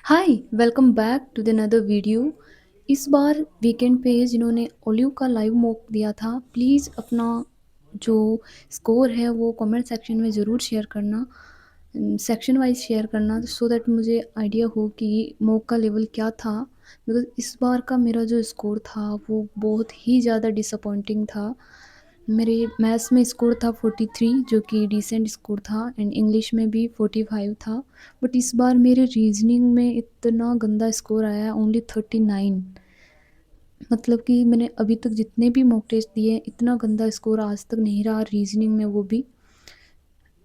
Hi welcome back to the another video. इस बार weekend पे जिन्होंने ओलिव का लाइव मॉक दिया था, प्लीज़ अपना जो स्कोर है वो कमेंट सेक्शन में ज़रूर शेयर करना, सेक्शन वाइज शेयर करना, सो दैट मुझे आइडिया हो कि मॉक का लेवल क्या था। बिकॉज़ इस बार का मेरा जो स्कोर था वो बहुत ही ज़्यादा डिसअपॉइंटिंग था। मेरे मैथ्स में स्कोर था 43, जो कि डिसेंट स्कोर था, एंड इंग्लिश में भी 45 था। बट इस बार मेरे रीजनिंग में इतना गंदा स्कोर आया है, ओनली 39। मतलब कि मैंने अभी तक जितने भी मॉक टेस्ट दिए हैं, इतना गंदा स्कोर आज तक नहीं रहा रीजनिंग में, वो भी।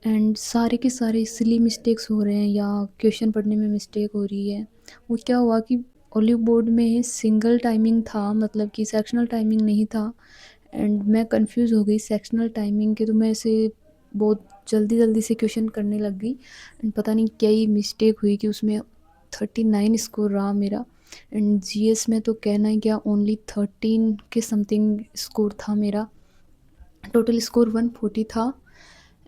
एंड सारे के सारे सिली मिस्टेक्स हो रहे हैं या क्वेश्चन पढ़ने में मिस्टेक हो रही है। वो क्या हुआ कि ओलिव बोर्ड में सिंगल टाइमिंग था, मतलब कि सेक्शनल टाइमिंग नहीं था। एंड मैं कंफ्यूज हो गई सेक्शनल टाइमिंग के, तो मैं ऐसे बहुत जल्दी जल्दी से क्वेश्चन करने लग गई। एंड पता नहीं क्या ही मिस्टेक हुई कि उसमें 39 स्कोर रहा मेरा। एंड जीएस में तो कहना ही क्या, ओनली 13 के समथिंग स्कोर था मेरा। टोटल स्कोर 140 था।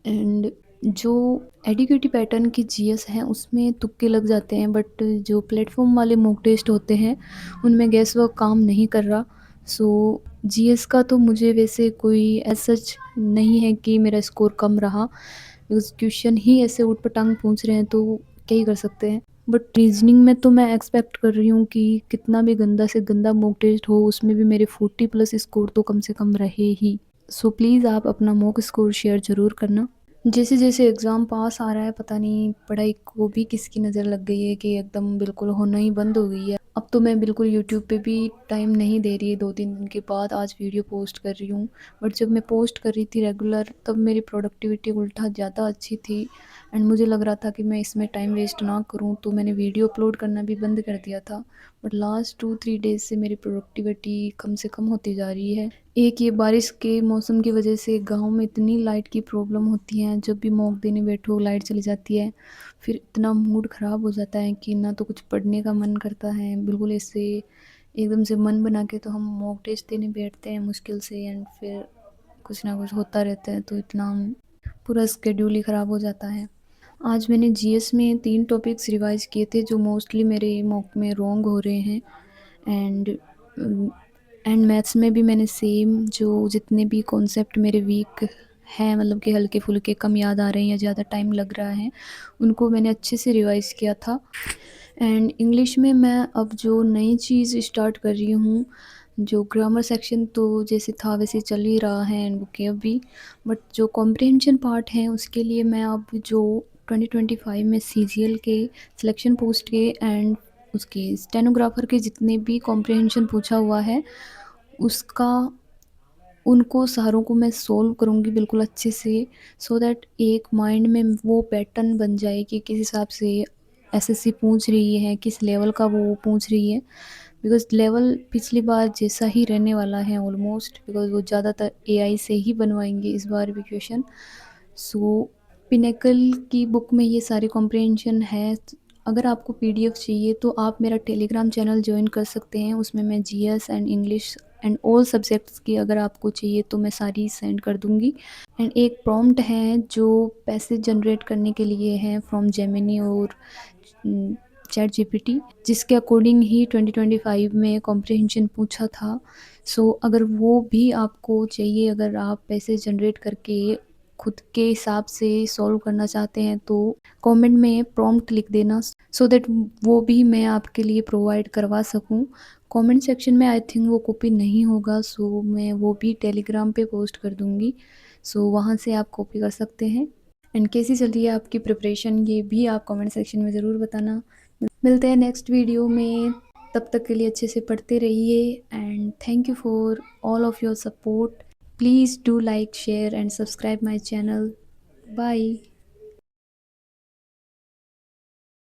एंड जो एडिक्यूटी पैटर्न की जीएस हैं उसमें तुक्के लग जाते हैं, बट जो प्लेटफॉर्म वाले मॉक टेस्ट होते हैं उनमें गैस वर्क काम नहीं कर रहा। सो जीएस का तो मुझे वैसे कोई एज सच नहीं है कि मेरा स्कोर कम रहा, बिकॉज क्वेश्चन ही ऐसे ऊट पटांग पूछ रहे हैं तो क्या ही कर सकते हैं। बट रीजनिंग में तो मैं एक्सपेक्ट कर रही हूँ कि कितना भी गंदा से गंदा मॉक टेस्ट हो, उसमें भी मेरे 40 प्लस स्कोर तो कम से कम रहे ही। सो प्लीज़ आप अपना मॉक स्कोर शेयर ज़रूर करना। जैसे-जैसे एग्ज़ाम पास आ रहा है, पता नहीं पढ़ाई को भी किसकी नज़र लग गई है कि एकदम बिल्कुल होना ही बंद हो गई है। अब तो मैं बिल्कुल यूट्यूब पे भी टाइम नहीं दे रही, 2-3 दिन के बाद आज वीडियो पोस्ट कर रही हूँ। बट जब मैं पोस्ट कर रही थी रेगुलर, तब मेरी प्रोडक्टिविटी उल्टा ज़्यादा अच्छी थी। एंड मुझे लग रहा था कि मैं इसमें टाइम वेस्ट ना करूँ, तो मैंने वीडियो अपलोड करना भी बंद कर दिया था। बट लास्ट 2-3 डेज़ से मेरी प्रोडक्टिविटी कम से कम होती जा रही है। एक ये बारिश के मौसम की वजह से गाँव में इतनी लाइट की प्रॉब्लम होती है, जब भी मॉक देने बैठो लाइट चली जाती है। फिर इतना मूड ख़राब हो जाता है कि ना तो कुछ पढ़ने का मन करता है, बिल्कुल ऐसे एकदम से मन बना के तो हम मॉक टेस्ट देने बैठते हैं मुश्किल से। एंड फिर कुछ ना कुछ होता रहता है, तो इतना पूरा स्केड्यूल ही ख़राब हो जाता है। आज मैंने जीएस में 3 टॉपिक्स रिवाइज़ किए थे जो मोस्टली मेरे मॉक में रॉन्ग हो रहे हैं। एंड एंड मैथ्स में भी मैंने सेम, जो जितने भी कॉन्सेप्ट मेरे वीक हैं, मतलब कि हल्के-फुल्के कम याद आ रहे हैं या ज़्यादा टाइम लग रहा है, उनको मैंने अच्छे से रिवाइज़ किया था। एंड इंग्लिश में मैं अब जो नई चीज़ स्टार्ट कर रही हूँ, जो ग्रामर सेक्शन तो जैसे था वैसे चल ही रहा है, एंड वोकैब भी। बट जो कॉम्प्रिहेंशन पार्ट है उसके लिए मैं अब जो 2025 में सीजीएल के सिलेक्शन पोस्ट के एंड उसके स्टेनोग्राफर के जितने भी कॉम्प्रिहेंशन पूछा हुआ है, उसका उनको सारों को मैं सोल्व करूँगी बिल्कुल अच्छे से, सो दैट एक माइंड में वो पैटर्न बन जाए कि किस हिसाब से एसएससी पूछ रही है, किस लेवल का वो पूछ रही है। बिकॉज़ लेवल पिछली बार जैसा ही रहने वाला है ऑलमोस्ट, बिकॉज़ वो ज़्यादातर एआई से ही बनवाएँगे इस बार भी क्वेश्चन। सो पिनेकल की बुक में ये सारे कॉम्प्रिहेंशन है। अगर आपको पीडीएफ चाहिए तो आप मेरा टेलीग्राम चैनल जॉइन कर सकते हैं, उसमें मैं GS and English and all subjects की अगर आपको चाहिए तो मैं सारी सेंड कर दूँगी। एंड एक प्रॉम्प्ट है जो पैसेज जनरेट करने के लिए है फ्रॉम जेमिनी और चैट जीपीटी, जिसके अकॉर्डिंग ही 2025 में कॉम्प्रिहेंशन पूछा था। सो अगर वो भी आपको चाहिए, अगर आप पैसेज जनरेट करके खुद के हिसाब से सॉल्व करना चाहते हैं, तो कमेंट में प्रॉम्प्ट लिख देना, सो दैट वो भी मैं आपके लिए प्रोवाइड करवा सकूं। कमेंट सेक्शन में आई थिंक वो कॉपी नहीं होगा, सो मैं वो भी टेलीग्राम पे पोस्ट कर दूंगी। सो वहाँ से आप कॉपी कर सकते हैं। एंड कैसी चल रही है आपकी प्रिपरेशन, ये भी आप कमेंट सेक्शन में ज़रूर बताना। मिलते हैं नेक्स्ट वीडियो में, तब तक के लिए अच्छे से पढ़ते रहिए। And thank you for all of your support. Please do like, share and subscribe my channel. Bye.